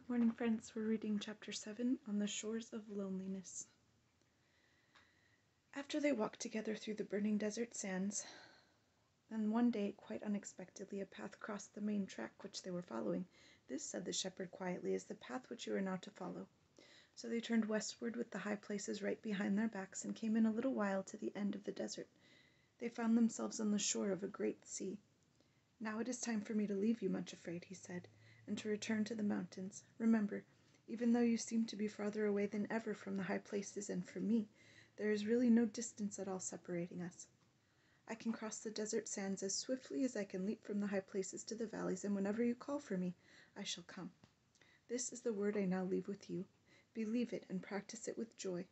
Morning, friends. We're reading Chapter 7, On the Shores of Loneliness. After they walked together through the burning desert sands, then one day, quite unexpectedly, a path crossed the main track which they were following. "This," said the shepherd quietly, "is the path which you are now to follow." So they turned westward with the high places right behind their backs and came in a little while to the end of the desert. They found themselves on the shore of a great sea. "Now it is time for me to leave you, Much Afraid," he said, "and to return to the mountains. Remember, even though you seem to be farther away than ever from the high places and from me, there is really no distance at all separating us. I can cross the desert sands as swiftly as I can leap from the high places to the valleys, and whenever you call for me, I shall come. This is the word I now leave with you. Believe it and practice it with joy.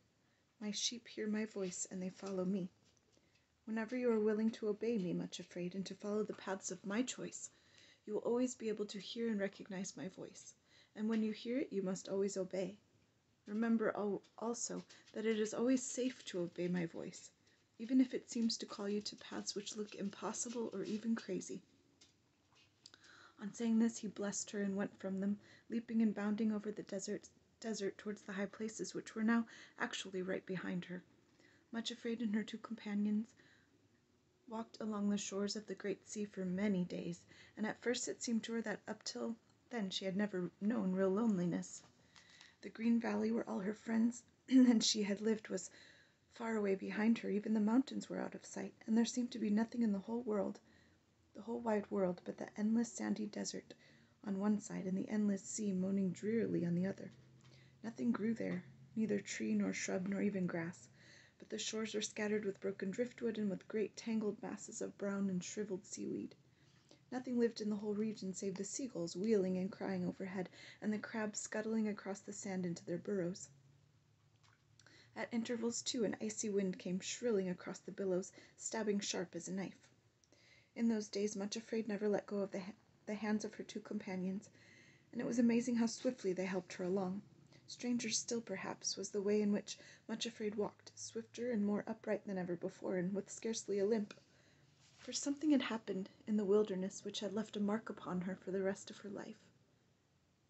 My sheep hear my voice, and they follow me. Whenever you are willing to obey me, Much Afraid, and to follow the paths of my choice, you will always be able to hear and recognize my voice. And when you hear it, you must always obey. Remember also that it is always safe to obey my voice, even if it seems to call you to paths which look impossible or even crazy." On saying this, he blessed her and went from them, leaping and bounding over the desert towards the high places, which were now actually right behind her. Much Afraid and her two companions walked along the shores of the great sea for many days, and at first it seemed to her that up till then she had never known real loneliness. The green valley where all her friends and she had lived was far away behind her. Even the mountains were out of sight, and there seemed to be nothing in the whole wide world, but the endless sandy desert on one side and the endless sea moaning drearily on the other. Nothing grew there, neither tree nor shrub nor even grass, but the shores were scattered with broken driftwood and with great tangled masses of brown and shriveled seaweed. Nothing lived in the whole region save the seagulls wheeling and crying overhead, and the crabs scuttling across the sand into their burrows. At intervals, too, an icy wind came shrilling across the billows, stabbing sharp as a knife. In those days, Much Afraid never let go of the hands of her two companions, and it was amazing how swiftly they helped her along. Stranger still, perhaps, was the way in which Much Afraid walked, swifter and more upright than ever before, and with scarcely a limp. For something had happened in the wilderness which had left a mark upon her for the rest of her life.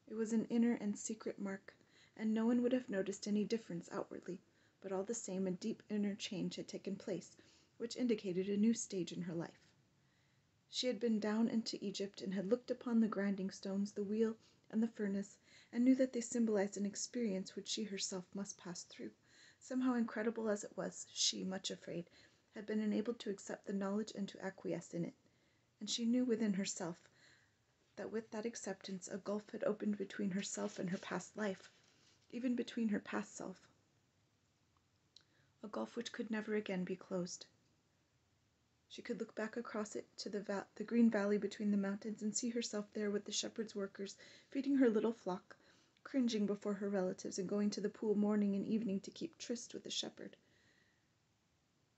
It was an inner and secret mark, and no one would have noticed any difference outwardly, but all the same a deep inner change had taken place, which indicated a new stage in her life. She had been down into Egypt and had looked upon the grinding stones, the wheel, and the furnace, and knew that they symbolized an experience which she herself must pass through. Somehow, incredible as it was, she, Much Afraid, had been enabled to accept the knowledge and to acquiesce in it, and she knew within herself that with that acceptance a gulf had opened between herself and her past life, even between her past self, a gulf which could never again be closed. She could look back across it to the green valley between the mountains and see herself there with the shepherd's workers, feeding her little flock, cringing before her relatives, and going to the pool morning and evening to keep tryst with the shepherd.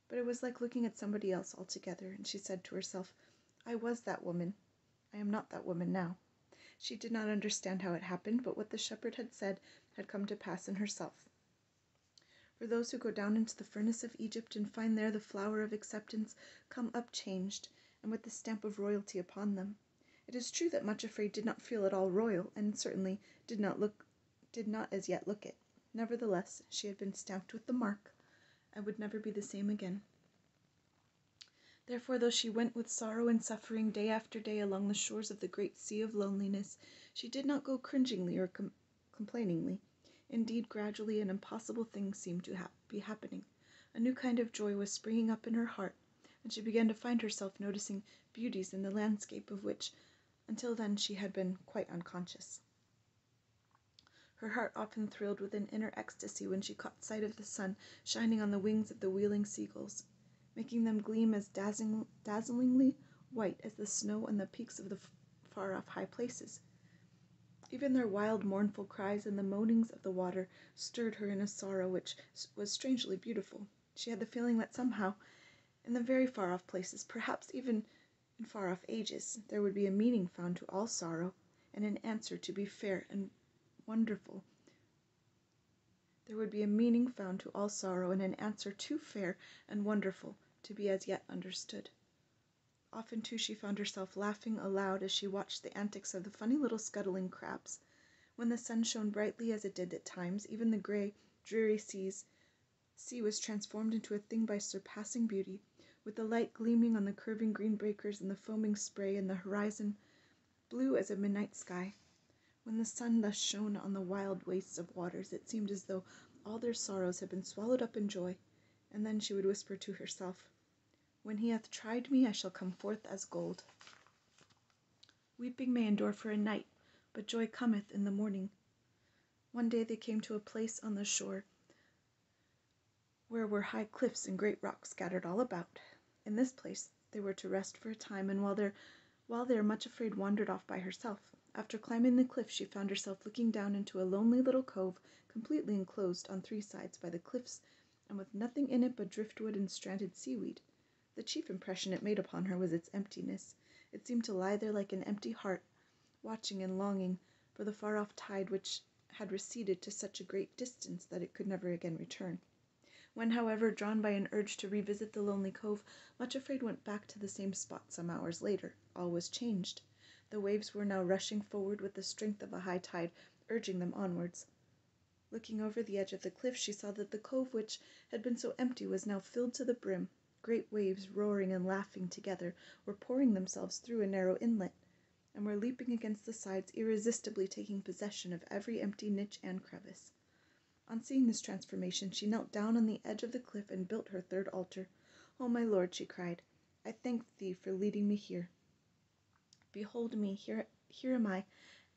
But it was like looking at somebody else altogether, and she said to herself, "I was that woman. I am not that woman now." She did not understand how it happened, but what the shepherd had said had come to pass in herself. For those who go down into the furnace of Egypt and find there the flower of acceptance come up changed, and with the stamp of royalty upon them. It is true that Much Afraid did not feel at all royal, and certainly did not as yet look it. Nevertheless, she had been stamped with the mark, and would never be the same again. Therefore, though she went with sorrow and suffering day after day along the shores of the great sea of loneliness, she did not go cringingly or complainingly. Indeed, gradually an impossible thing seemed to be happening. A new kind of joy was springing up in her heart, and she began to find herself noticing beauties in the landscape of which, until then, she had been quite unconscious. Her heart often thrilled with an inner ecstasy when she caught sight of the sun shining on the wings of the wheeling seagulls, making them gleam as dazzlingly white as the snow on the peaks of the far-off high places. Even their wild, mournful cries and the moanings of the water stirred her in a sorrow which was strangely beautiful. She had the feeling that somehow, in the very far-off places, perhaps even in far-off ages, there would be a meaning found to all sorrow, and an answer to be fair and wonderful. There would be a meaning found to all sorrow, and an answer too fair and wonderful to be as yet understood. Often, too, she found herself laughing aloud as she watched the antics of the funny little scuttling crabs. When the sun shone brightly as it did at times, even the grey, dreary sea was transformed into a thing by surpassing beauty, with the light gleaming on the curving green breakers and the foaming spray, and the horizon blue as a midnight sky. When the sun thus shone on the wild wastes of waters, it seemed as though all their sorrows had been swallowed up in joy. And then she would whisper to herself, "When he hath tried me, I shall come forth as gold." Weeping may endure for a night, but joy cometh in the morning. One day they came to a place on the shore where were high cliffs and great rocks scattered all about. In this place they were to rest for a time, and while there Much Afraid wandered off by herself. After climbing the cliff, she found herself looking down into a lonely little cove, completely enclosed on 3 sides by the cliffs, and with nothing in it but driftwood and stranded seaweed. The chief impression it made upon her was its emptiness. It seemed to lie there like an empty heart, watching and longing for the far-off tide which had receded to such a great distance that it could never again return. When, however, drawn by an urge to revisit the lonely cove, Much Afraid went back to the same spot some hours later, all was changed. The waves were now rushing forward with the strength of a high tide, urging them onwards. Looking over the edge of the cliff, she saw that the cove which had been so empty was now filled to the brim. Great waves, roaring and laughing together, were pouring themselves through a narrow inlet, and were leaping against the sides, irresistibly taking possession of every empty niche and crevice. On seeing this transformation, she knelt down on the edge of the cliff and built her 3rd altar. "O my Lord," she cried, "I thank thee for leading me here. Behold me, here am I,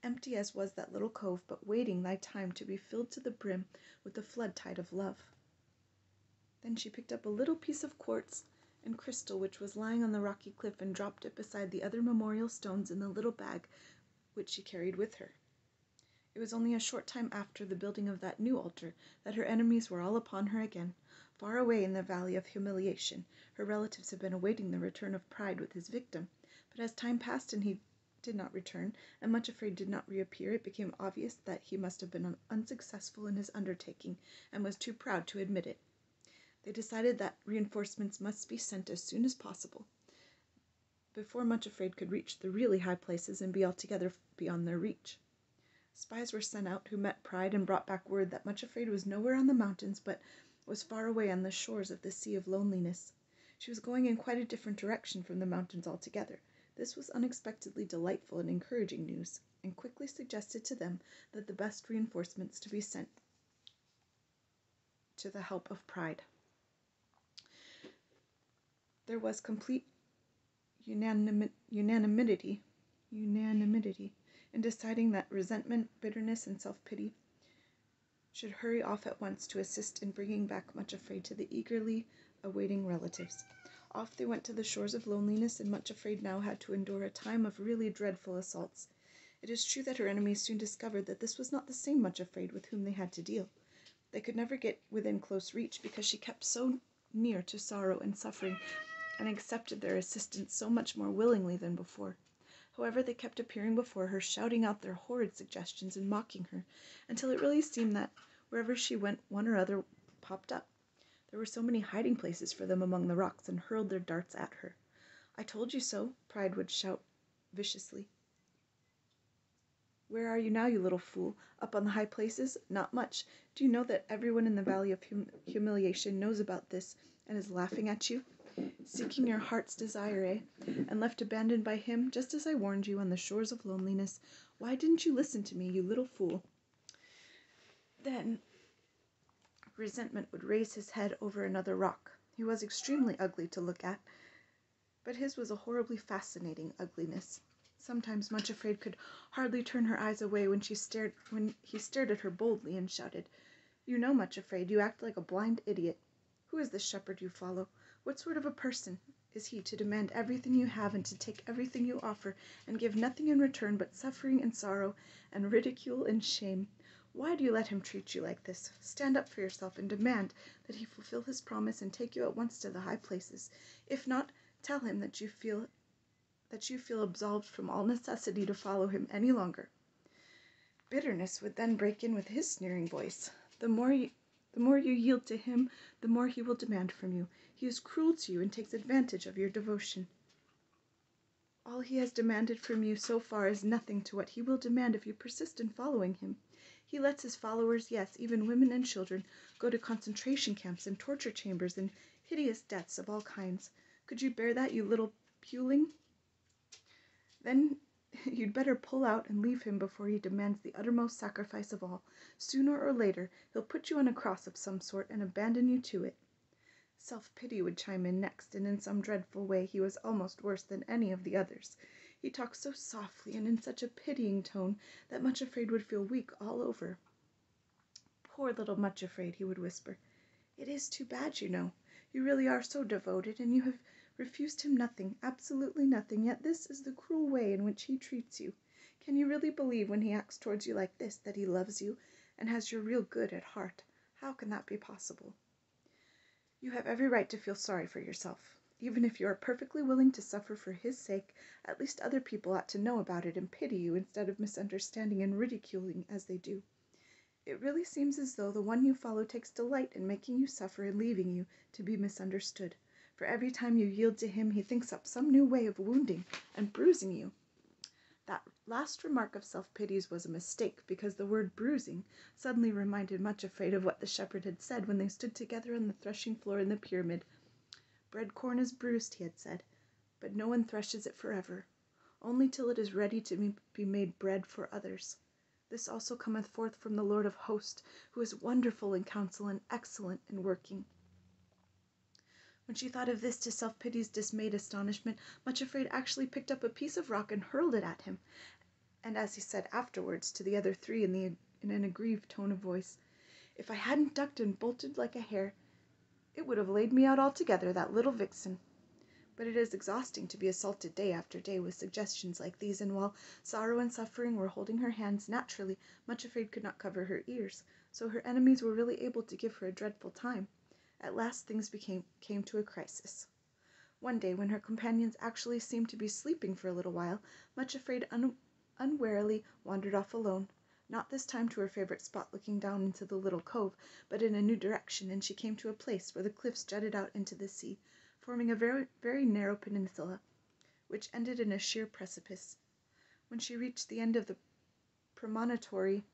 empty as was that little cove, but waiting thy time to be filled to the brim with the flood tide of love." Then she picked up a little piece of quartz and crystal which was lying on the rocky cliff, and dropped it beside the other memorial stones in the little bag which she carried with her. It was only a short time after the building of that new altar that her enemies were all upon her again. Far away in the Valley of Humiliation, her relatives had been awaiting the return of Pride with his victim, but as time passed and he did not return, and Much Afraid did not reappear, it became obvious that he must have been unsuccessful in his undertaking, and was too proud to admit it. They decided that reinforcements must be sent as soon as possible, before Much Afraid could reach the really high places and be altogether beyond their reach. Spies were sent out who met Pride and brought back word that Much Afraid was nowhere on the mountains, but was far away on the shores of the Sea of Loneliness. She was going in quite a different direction from the mountains altogether. This was unexpectedly delightful and encouraging news, and quickly suggested to them that the best reinforcements to be sent to the help of Pride. There was complete unanimity in deciding that resentment, bitterness, and self-pity should hurry off at once to assist in bringing back Much Afraid to the eagerly awaiting relatives. Off they went to the shores of Loneliness, and Much Afraid now had to endure a time of really dreadful assaults. It is true that her enemies soon discovered that this was not the same Much Afraid with whom they had to deal. They could never get within close reach, because she kept so near to sorrow and suffering, and accepted their assistance so much more willingly than before. However, they kept appearing before her, shouting out their horrid suggestions and mocking her, until it really seemed that wherever she went, one or other popped up. There were so many hiding places for them among the rocks, and hurled their darts at her. "I told you so," Pride would shout viciously. "Where are you now, you little fool? Up on the high places? Not much. Do you know that everyone in the Valley of Humiliation knows about this, and is laughing at you? Seeking your heart's desire, eh? And left abandoned by him, just as I warned you, on the shores of Loneliness. Why didn't you listen to me, you little fool?" Then Resentment would raise his head over another rock. He was extremely ugly to look at, but his was a horribly fascinating ugliness. Sometimes Much Afraid could hardly turn her eyes away when he stared at her boldly and shouted, "You know, Much Afraid, you act like a blind idiot. Who is this shepherd you follow? What sort of a person is he to demand everything you have and to take everything you offer and give nothing in return but suffering and sorrow and ridicule and shame? Why do you let him treat you like this? Stand up for yourself and demand that he fulfill his promise and take you at once to the high places. If not, tell him that you feel absolved from all necessity to follow him any longer." Bitterness would then break in with his sneering voice. The more you yield to him, the more he will demand from you. He is cruel to you and takes advantage of your devotion." All he has demanded from you so far is nothing to what he will demand if you persist in following him. He lets his followers, yes, even women and children, go to concentration camps and torture chambers and hideous deaths of all kinds. Could you bear that, you little puling? Then you'd better pull out and leave him before he demands the uttermost sacrifice of all. Sooner or later, he'll put you on a cross of some sort and abandon you to it. Self-pity would chime in next, and in some dreadful way he was almost worse than any of the others. He talked so softly and in such a pitying tone that Much Afraid would feel weak all over. Poor little Much Afraid, he would whisper. It is too bad, you know. You really are so devoted, and you have refused him nothing, absolutely nothing, yet this is the cruel way in which he treats you. Can you really believe when he acts towards you like this that he loves you and has your real good at heart? How can that be possible? You have every right to feel sorry for yourself. Even if you are perfectly willing to suffer for his sake, at least other people ought to know about it and pity you instead of misunderstanding and ridiculing as they do. It really seems as though the one you follow takes delight in making you suffer and leaving you to be misunderstood. For every time you yield to him, he thinks up some new way of wounding and bruising you. That last remark of Self-Pity's was a mistake, because the word bruising suddenly reminded Much Afraid of what the shepherd had said when they stood together on the threshing floor in the pyramid. Bread corn is bruised, he had said, but no one threshes it forever, only till it is ready to be made bread for others. This also cometh forth from the Lord of hosts, who is wonderful in counsel and excellent in working. When she thought of this, to Self-Pity's dismayed astonishment, Much Afraid actually picked up a piece of rock and hurled it at him, and as he said afterwards to the other three in an aggrieved tone of voice, if I hadn't ducked and bolted like a hare, it would have laid me out altogether, that little vixen. But it is exhausting to be assaulted day after day with suggestions like these, and while sorrow and suffering were holding her hands, naturally Much Afraid could not cover her ears, so her enemies were really able to give her a dreadful time. At last things came to a crisis. One day, when her companions actually seemed to be sleeping for a little while, Much Afraid unwarily wandered off alone, not this time to her favorite spot looking down into the little cove, but in a new direction, and she came to a place where the cliffs jutted out into the sea, forming a very, very narrow peninsula, which ended in a sheer precipice. When she reached the end of the promontory,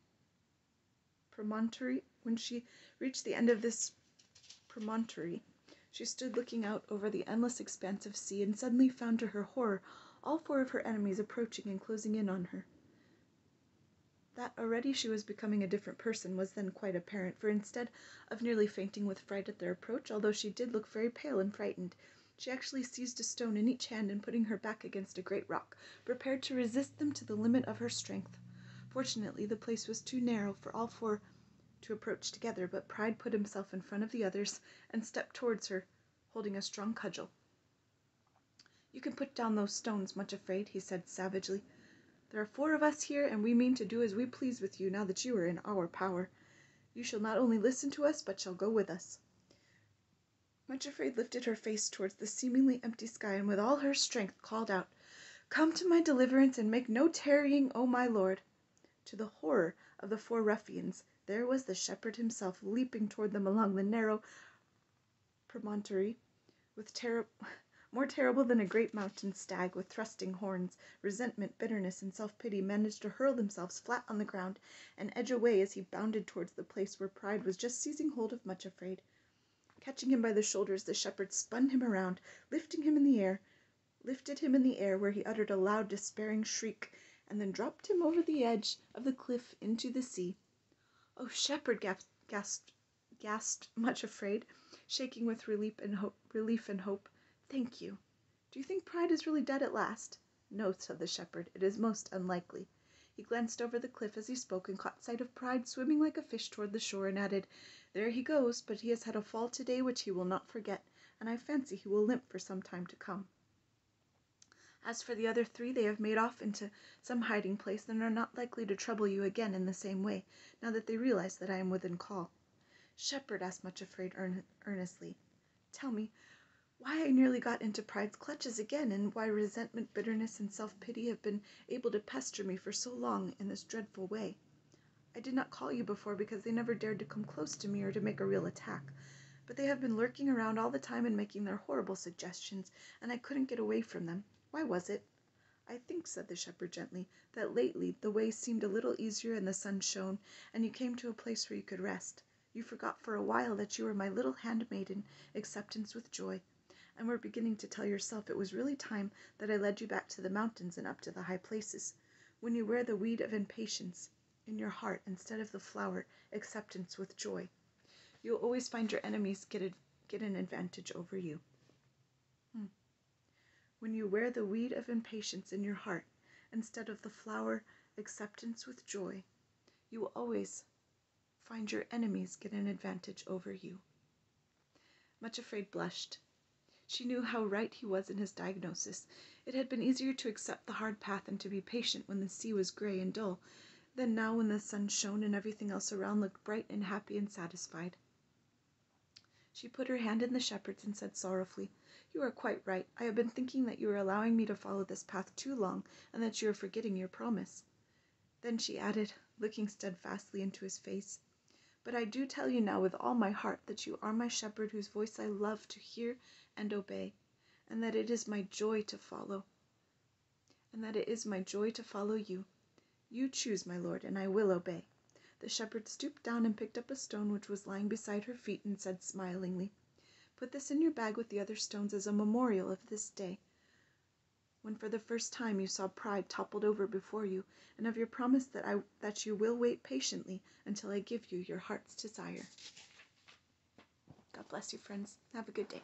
she stood looking out over the endless expanse of sea, and suddenly found to her horror all four of her enemies approaching and closing in on her. That already she was becoming a different person was then quite apparent, for instead of nearly fainting with fright at their approach, although she did look very pale and frightened, she actually seized a stone in each hand and, putting her back against a great rock, prepared to resist them to the limit of her strength. Fortunately, the place was too narrow for all four to approach together, but Pride put himself in front of the others and stepped towards her, holding a strong cudgel. You can put down those stones, Much Afraid, he said savagely. There are 4 of us here, and we mean to do as we please with you now that you are in our power. You shall not only listen to us, but shall go with us. Much Afraid lifted her face towards the seemingly empty sky, and with all her strength called out, Come to my deliverance, and make no tarrying, O my lord. To the horror of the 4 ruffians, there was the shepherd himself leaping toward them along the narrow promontory, with more terrible than a great mountain stag with thrusting horns. Resentment, bitterness, and self-pity managed to hurl themselves flat on the ground and edge away as he bounded towards the place where Pride was just seizing hold of Much Afraid. Catching him by the shoulders, the shepherd spun him around, lifted him in the air where he uttered a loud, despairing shriek, and then dropped him over the edge of the cliff into the sea. "Oh, shepherd!" gasped Much Afraid, shaking with relief and hope. "Thank you. Do you think Pride is really dead at last?" "No," said the shepherd. "It is most unlikely." He glanced over the cliff as he spoke, and caught sight of Pride swimming like a fish toward the shore, and added, "There he goes, but he has had a fall today which he will not forget, and I fancy he will limp for some time to come. As for the other 3, they have made off into some hiding place, and are not likely to trouble you again in the same way, now that they realize that I am within call." "Shepherd," asked Much Afraid earnestly, "tell me why I nearly got into Pride's clutches again, and why resentment, bitterness, and self-pity have been able to pester me for so long in this dreadful way. I did not call you before because they never dared to come close to me or to make a real attack, but they have been lurking around all the time and making their horrible suggestions, and I couldn't get away from them. Why was it? "I think," said the shepherd gently, "that lately the way seemed a little easier and the sun shone, and you came to a place where you could rest. You forgot for a while that you were my little handmaiden, Acceptance with Joy, and were beginning to tell yourself it was really time that I led you back to the mountains and up to the high places. When you wear the weed of impatience in your heart instead of the flower, Acceptance with Joy, you'll always find your enemies get an advantage over you." When you wear the weed of impatience in your heart instead of the flower, Acceptance with Joy, you will always find your enemies get an advantage over you. Much Afraid blushed. She knew how right he was in his diagnosis. It had been easier to accept the hard path and to be patient when the sea was gray and dull, than now when the sun shone and everything else around looked bright and happy and satisfied. She put her hand in the shepherd's and said sorrowfully, "You are quite right. I have been thinking that you are allowing me to follow this path too long, and that you are forgetting your promise." Then she added, looking steadfastly into his face, "But I do tell you now with all my heart that you are my shepherd whose voice I love to hear and obey, and that it is my joy to follow, you. You choose, my lord, and I will obey." The shepherd stooped down and picked up a stone which was lying beside her feet and said smilingly, "Put this in your bag with the other stones as a memorial of this day, when for the first time you saw pride toppled over before you, and of your promise that you will wait patiently until I give you your heart's desire." God bless you, friends. Have a good day.